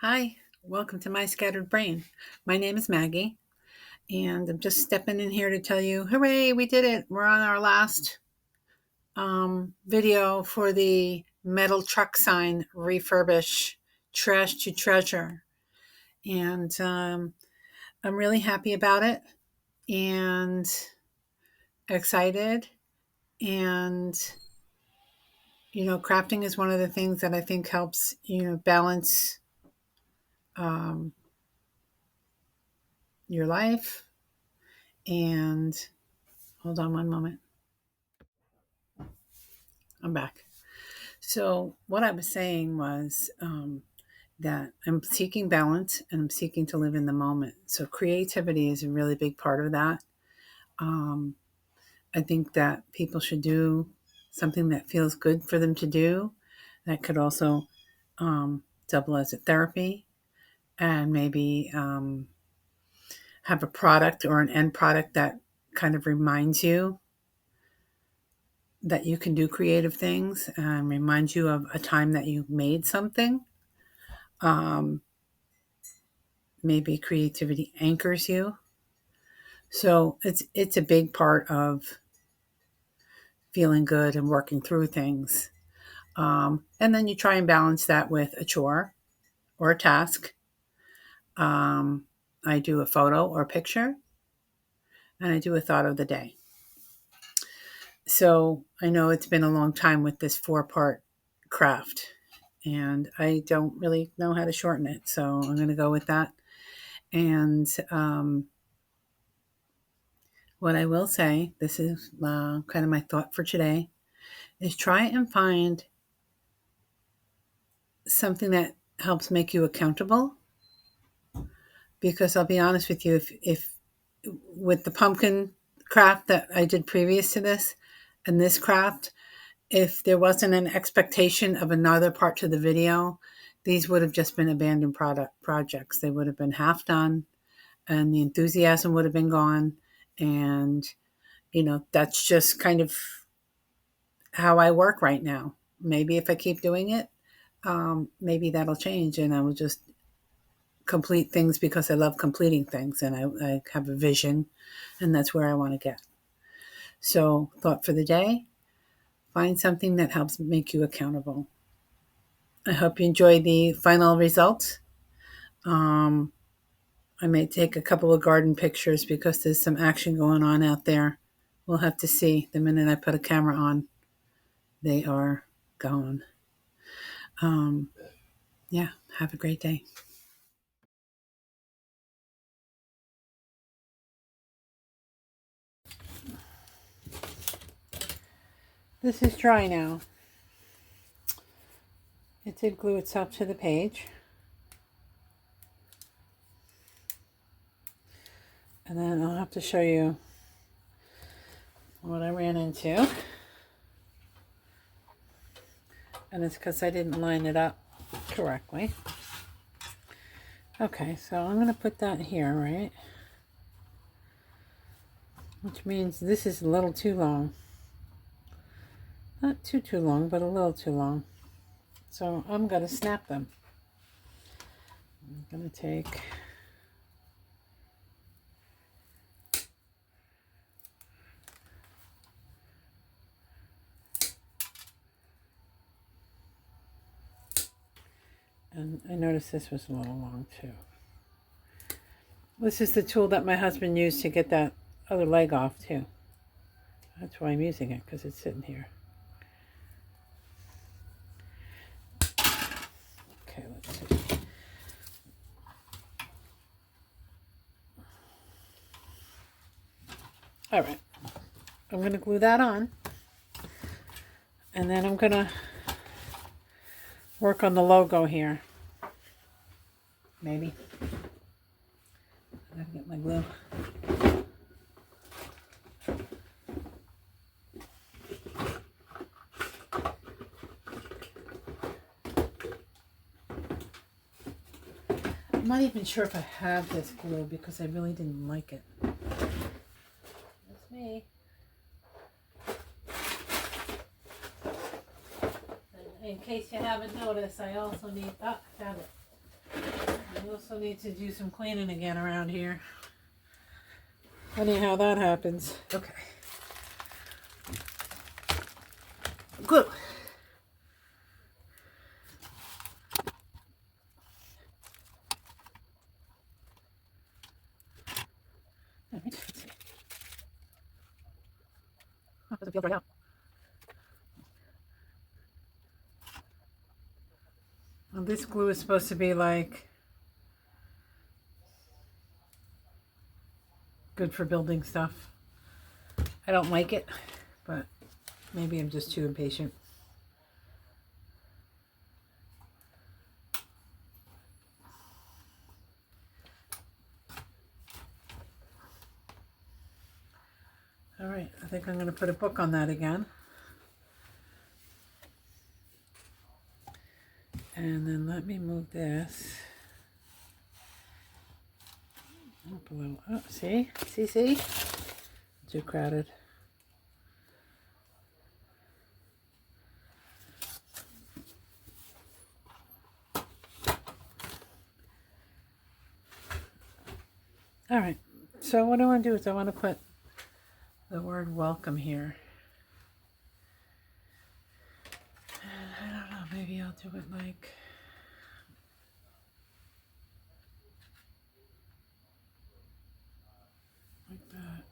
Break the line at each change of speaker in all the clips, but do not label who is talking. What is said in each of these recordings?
Hi, welcome to My Scattered Brain. My name is Maggie, and I'm just stepping in here to tell you, hooray, we did it. We're on our last video for the metal truck sign refurbish trash to treasure. And I'm really happy about it and excited. And, crafting is one of the things that I think helps, balance um, your life. And hold on one moment. I'm back. So, what I was saying was that I'm seeking balance and I'm seeking to live in the moment. So, creativity is a really big part of that. Um, I think that people should do something that feels good for them to do. That could also double as a therapy and maybe have a product or an end product that kind of reminds you that you can do creative things and reminds you of a time that you made something. Um, Maybe creativity anchors you. So it's a big part of feeling good and working through things. And then you try and balance that with a chore or a task. Um, I do a photo or a picture, and I do a thought of the day. So I know it's been a long time with this 4-part craft, and I don't really know how to shorten it. So I'm going to go with that. And what I will say, this is kind of my thought for today, is try and find something that helps make you accountable. Because I'll be honest with you, if with the pumpkin craft that I did previous to this and this craft, if there wasn't an expectation of another part to the video, these would have just been abandoned projects. They would have been half done and the enthusiasm would have been gone. And, that's just kind of how I work right now. Maybe if I keep doing it, maybe that'll change and I will just complete things because I love completing things and I have a vision and that's where I want to get. So, thought for the day, find something that helps make you accountable. I hope you enjoy the final result. Um, I may take a couple of garden pictures because there's some action going on out there. We'll have to see. The minute I put a camera on, they are gone. Yeah, have a great day. This is dry now. It did glue itself to the page. And then I'll have to show you what I ran into. And it's because I didn't line it up correctly. Okay, so I'm going to put that here, right? Which means this is a little too long. Not too long, but a little too long. So I'm going to snap them. I'm going to take and I noticed this was a little long too. This is the tool that my husband used to get that other leg off too. That's why I'm using it, because it's sitting here. Okay, let's see. All right, I'm going to glue that on. And then I'm going to work on the logo here. Maybe. I gotta get my glue. I'm not even sure if I have this glue because I really didn't like it. That's me. And in case you haven't noticed, I also need, found it. I also need to do some cleaning again around here. Funny how that happens. Okay. Glue. All right, let's see. Oh, doesn't feel right out. Well, this glue is supposed to be like good for building stuff. I don't like it, but maybe I'm just too impatient. All right, I think I'm going to put a book on that again. And then let me move this up a little. Oh, see? See? Too crowded. All right, so what I want to do is I want to put the word welcome here. And I don't know, maybe I'll do it like that.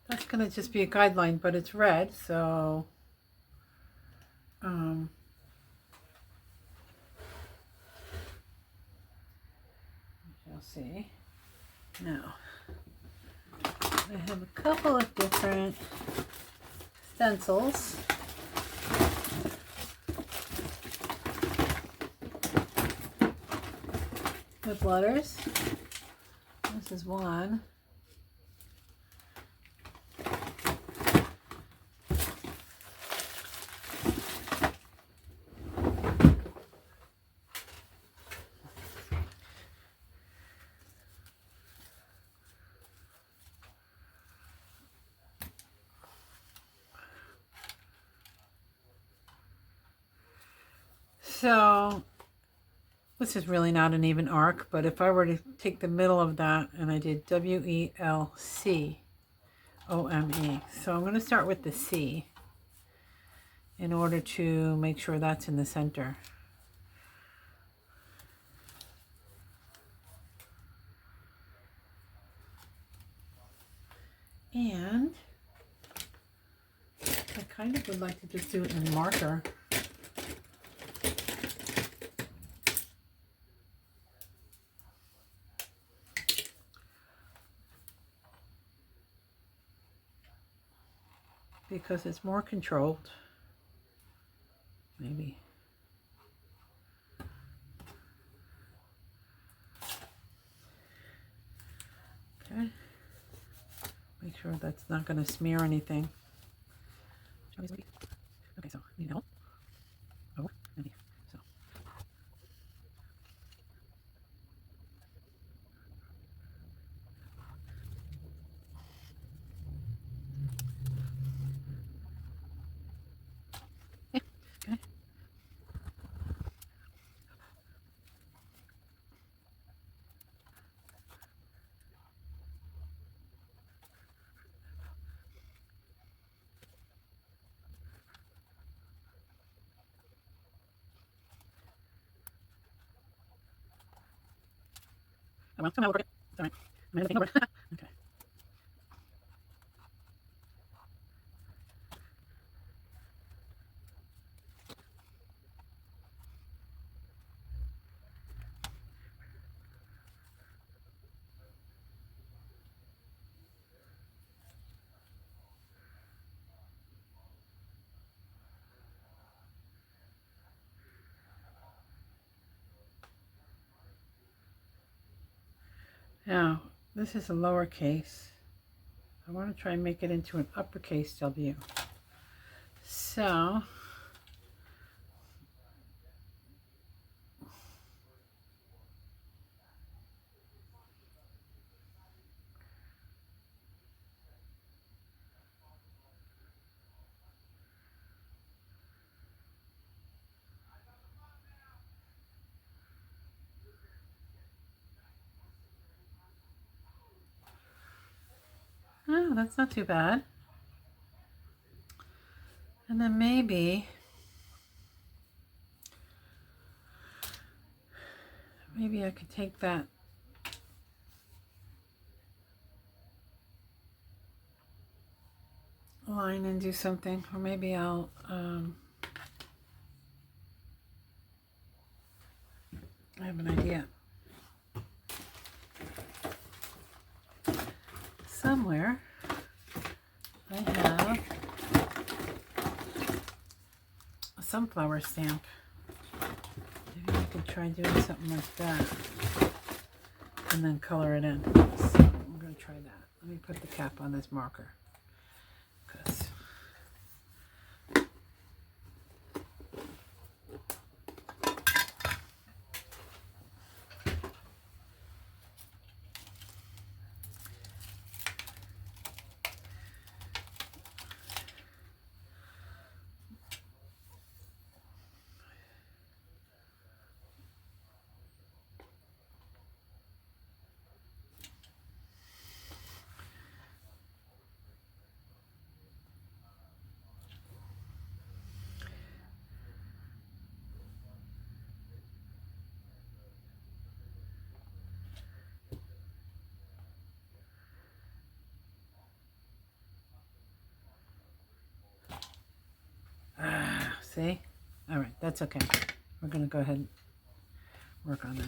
That's going to just be a guideline, but it's red, so you'll see. Now, I have a couple of different stencils. With letters. This is one. So this is really not an even arc, but if I were to take the middle of that and I did WELCOME. So I'm going to start with the C in order to make sure that's in the center. And I kind of would like to just do it in marker. Because it's more controlled. Maybe. Okay. Make sure that's not going to smear anything. Okay, so need help. Oh, and here. So. Yeah. Okay. Oh, well, somehow we'll forget. It's all right. I'm going to take over. Okay. Now, this is a lowercase. I want to try and make it into an uppercase W. So, oh, that's not too bad. And then maybe I could take that line and do something, or maybe I'll I have an idea. Somewhere I have a sunflower stamp. Maybe I could try doing something like that and then color it in. So I'm going to try that. Let me put the cap on this marker, because see? All right, that's okay. We're going to go ahead and work on this.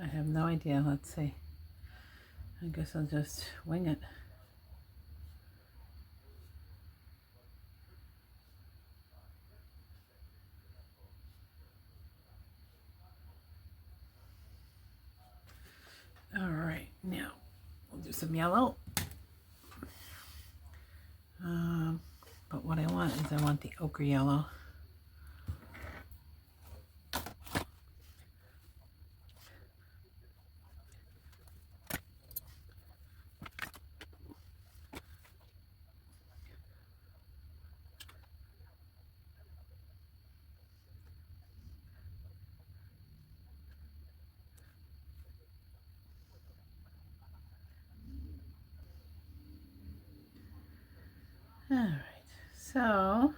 I have no idea. Let's see. I guess I'll just wing it. All right, now we'll do some yellow. But what I want is I want the ochre yellow. All right, so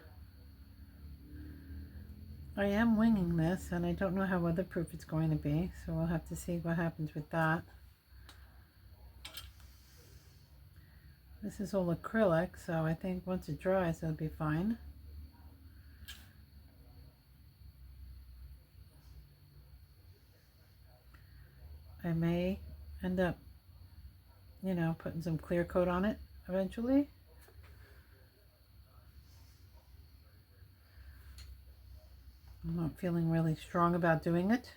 I am winging this, and I don't know how weatherproof it's going to be, so we'll have to see what happens with that. This is all acrylic, so I think once it dries, it'll be fine. I may end up, putting some clear coat on it eventually. I'm not feeling really strong about doing it.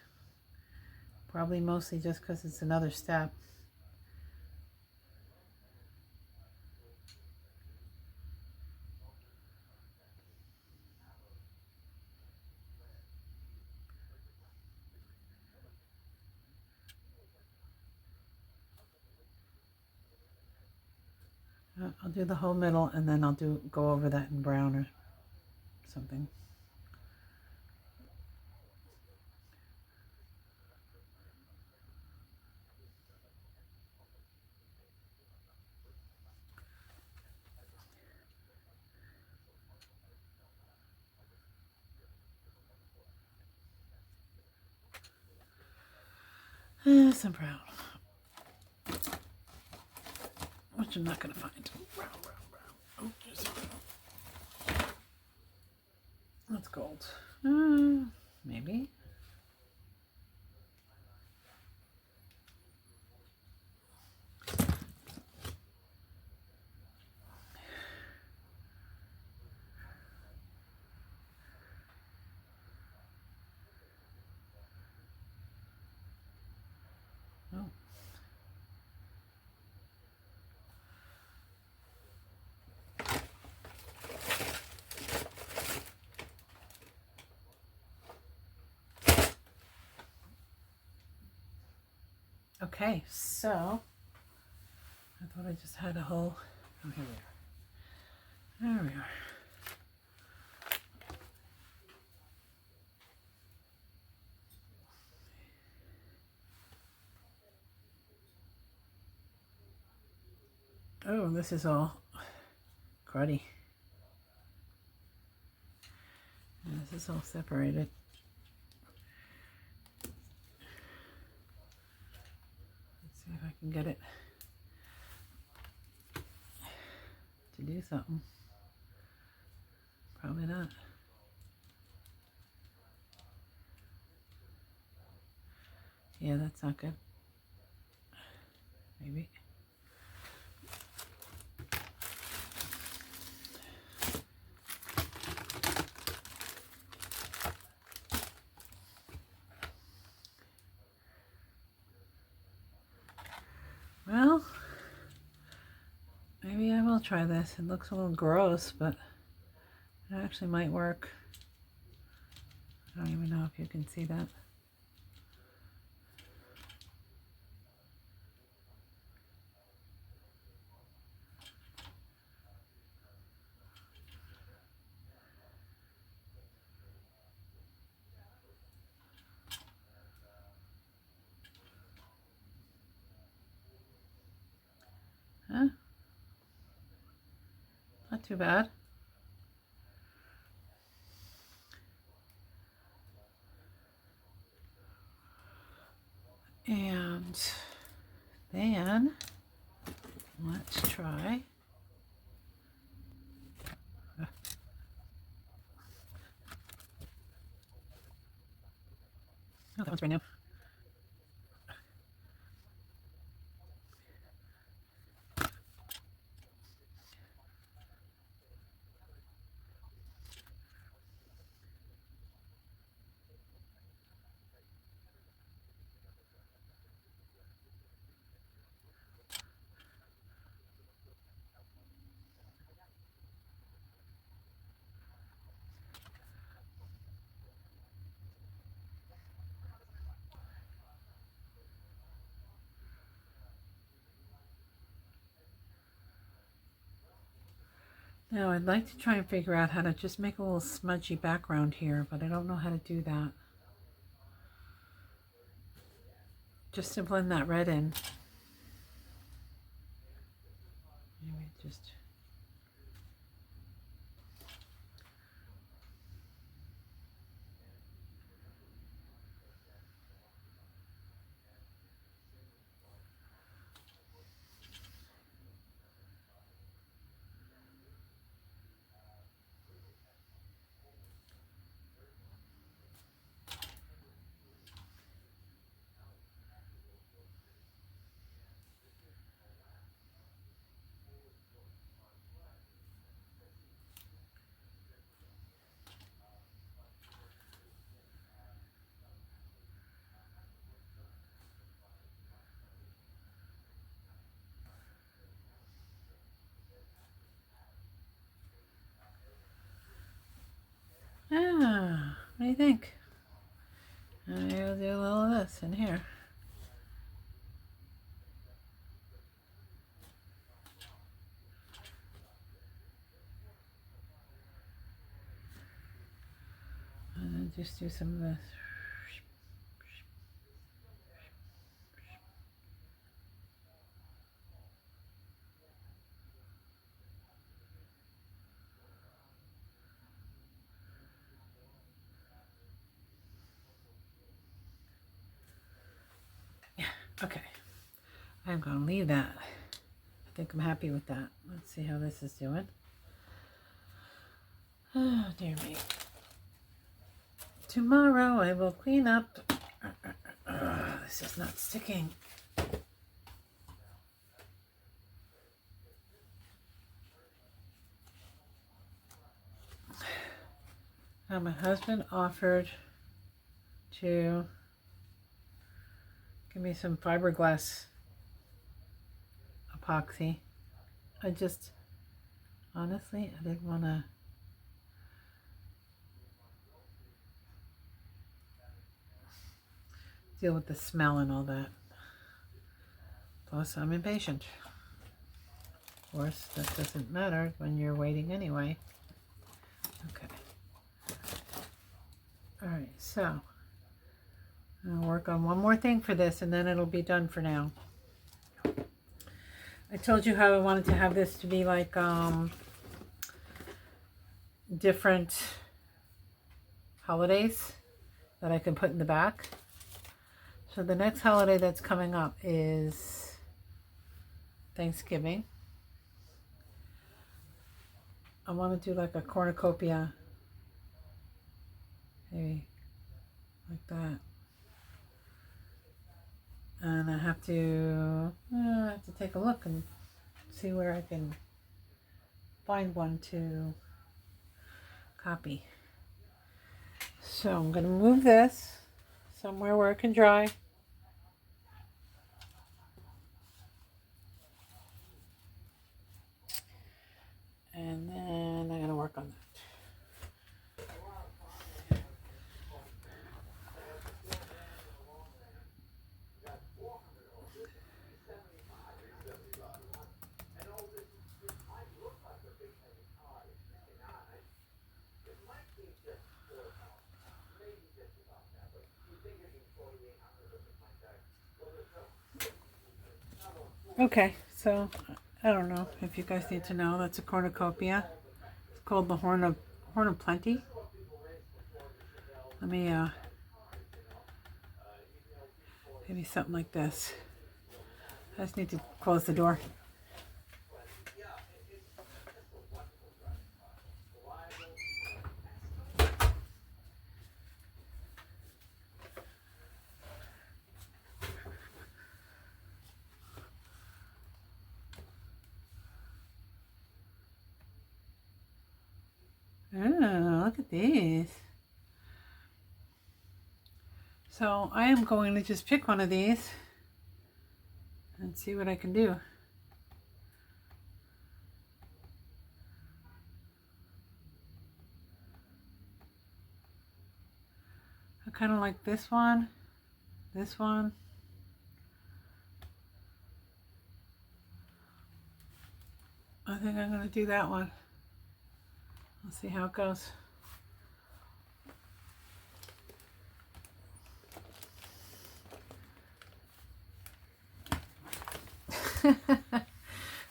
Probably mostly just because it's another step. I'll do the whole middle, and then I'll go over that in brown or something. Some brown, which I'm not going to find. Brown. Oh, there's some brown. That's gold. Maybe. Oh. Okay, so I thought I just had a whole. Oh, here we are. There we are. Oh, this is all cruddy. And this is all separated. Let's see if I can get it to do something. Probably not. Yeah, that's not good. Maybe. Well, maybe I will try this. It looks a little gross, but it actually might work. I don't even know if you can see that. Huh? Not too bad. And then let's try. Oh, that one's brand new. Now I'd like to try and figure out how to just make a little smudgy background here, but I don't know how to do that. Just to blend that red in. Maybe just... Ah, what do you think? Maybe I'll do a little of this in here. And then just do some of this. Yeah. Okay, I'm going to leave that. I think I'm happy with that. Let's see how this is doing. Oh, dear me. Tomorrow I will clean up. This is not sticking. Now my husband offered to give me some fiberglass epoxy. I just, honestly, I didn't want to deal with the smell and all that. Plus, I'm impatient. Of course, that doesn't matter when you're waiting anyway. Okay. Alright, so I'll work on one more thing for this and then it'll be done for now. I told you how I wanted to have this to be like different holidays that I can put in the back. So the next holiday that's coming up is Thanksgiving. I want to do like a cornucopia, maybe like that. And I have to take a look and see where I can find one to copy. So I'm going to move this somewhere where it can dry. And then I'm going to work on that. Okay, so I don't know if you guys need to know, that's a cornucopia. It's called the Horn of Plenty. Let me maybe something like this. I just need to close the door. Oh, look at these. So I am going to just pick one of these and see what I can do. I kind of like this one, this one. I think I'm going to do that one. Let's see how it goes.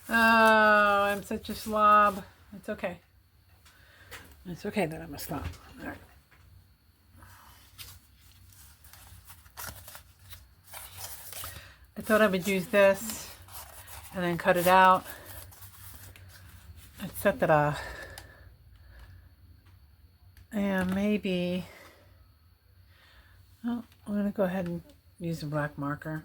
Oh, I'm such a slob. It's okay. It's okay that I'm a slob. All right. I thought I would use this and then cut it out, etc. And maybe, oh, I'm going to go ahead and use a black marker.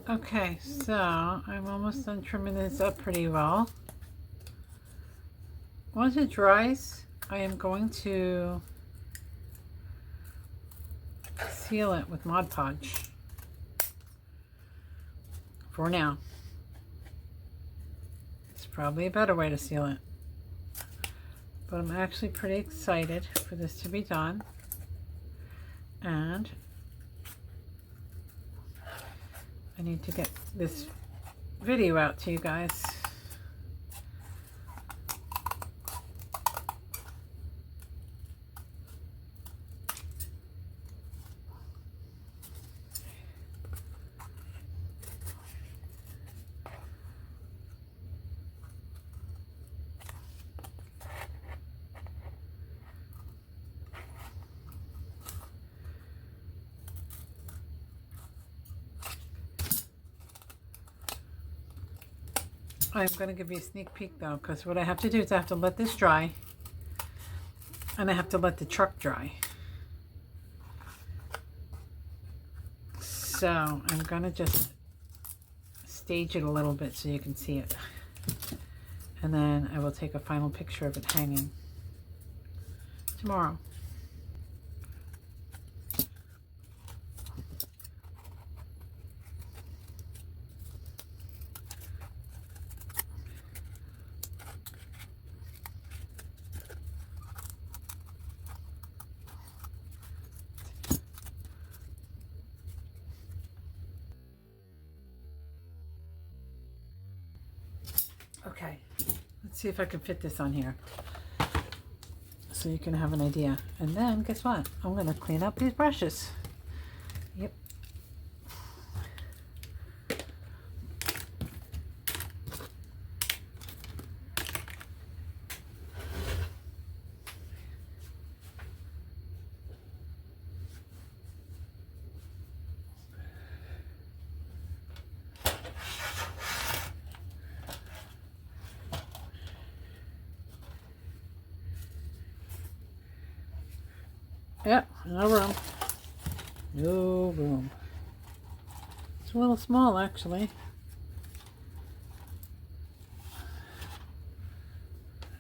Okay, so I'm almost done trimming this up pretty well. Once it dries, I am going to seal it with Mod Podge for now. It's probably a better way to seal it, but I'm actually pretty excited for this to be done. And I need to get this video out to you guys. I'm going to give you a sneak peek though, because what I have to do is I have to let this dry and I have to let the truck dry. So I'm going to just stage it a little bit so you can see it. And then I will take a final picture of it hanging tomorrow. Okay, let's see if I can fit this on here so you can have an idea. And then guess what? I'm going to clean up these brushes. Yep. Yep, no room. No room. It's a little small, actually.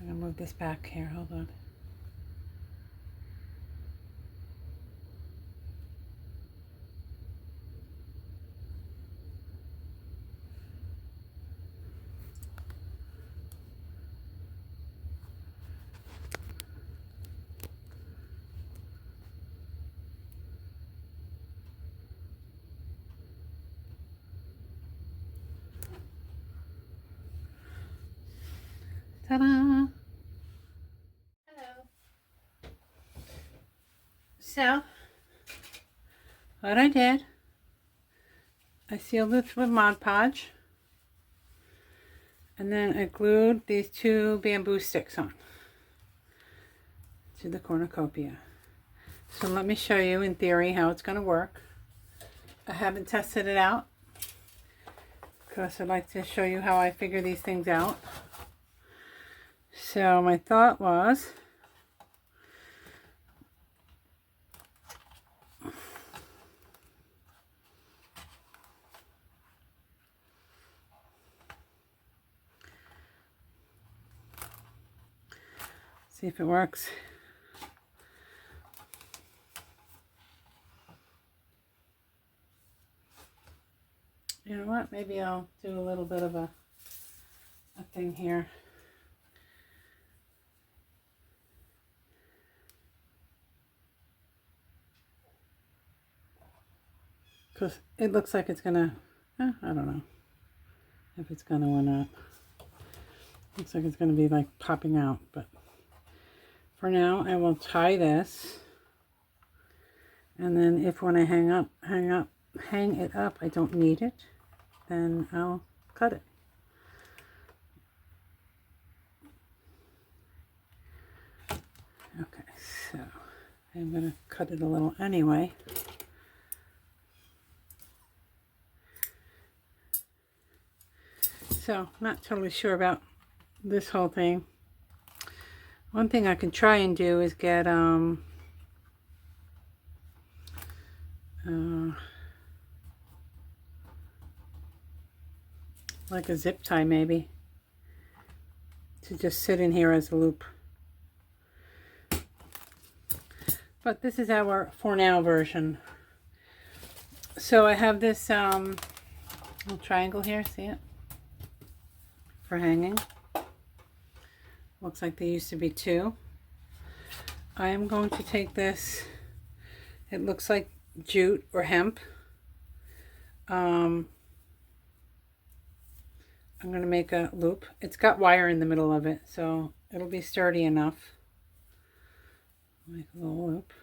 I'm gonna move this back here. Hold on. Ta-da! Hello. So, what I did, I sealed this with Mod Podge, and then I glued these two bamboo sticks on to the cornucopia. So let me show you in theory how it's going to work. I haven't tested it out because I'd like to show you how I figure these things out. So my thought was, see if it works. You know what? Maybe I'll do a little bit of a thing here. Because it looks like it's gonna, I don't know if it's gonna or not. Looks like it's gonna be like popping out, but for now I will tie this And then if when I hang it up, I don't need it, then I'll cut it. Okay, so I'm going to cut it a little anyway. So, not totally sure about this whole thing. One thing I can try and do is get like a zip tie maybe, to just sit in here as a loop. But this is our for now version. So I have this little triangle here, see it? For hanging. Looks like there used to be two. I am going to take this, it looks like jute or hemp. I'm going to make a loop. It's got wire in the middle of it, so it'll be sturdy enough. Make a little loop.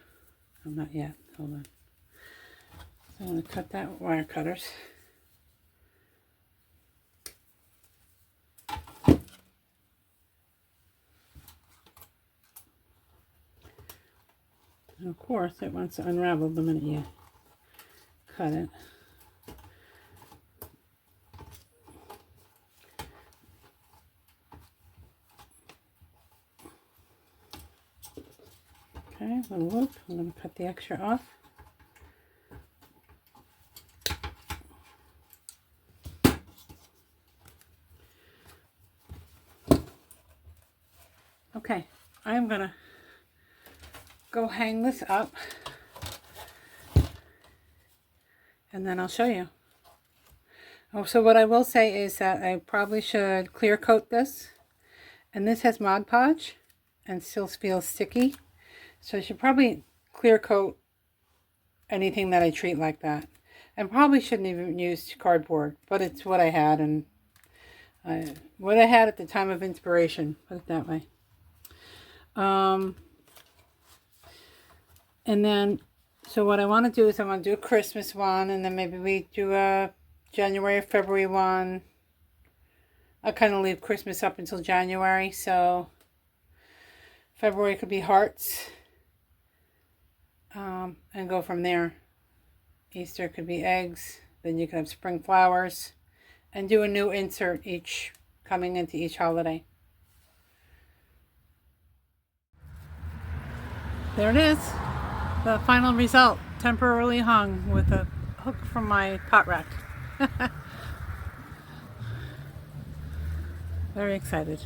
Oh, not yet. Hold on. So I'm going to cut that with wire cutters. And of course, it wants to unravel the minute you cut it. Okay, little loop. I'm going to cut the extra off. Okay, I'm going to go hang this up and then I'll show you. Oh, so what I will say is that I probably should clear coat this, and this has Mod Podge and still feels sticky, so I should probably clear coat anything that I treat like that, and probably shouldn't even use cardboard, but it's what I had, and what I had at the time of inspiration, put it that way. And then, so what I want to do is I want to do a Christmas one, and then maybe we do a January or February one. I'll kind of leave Christmas up until January, so February could be hearts, and go from there. Easter could be eggs, then you can have spring flowers, and do a new insert each, coming into each holiday. There it is, the final result, temporarily hung with a hook from my pot rack. Very excited.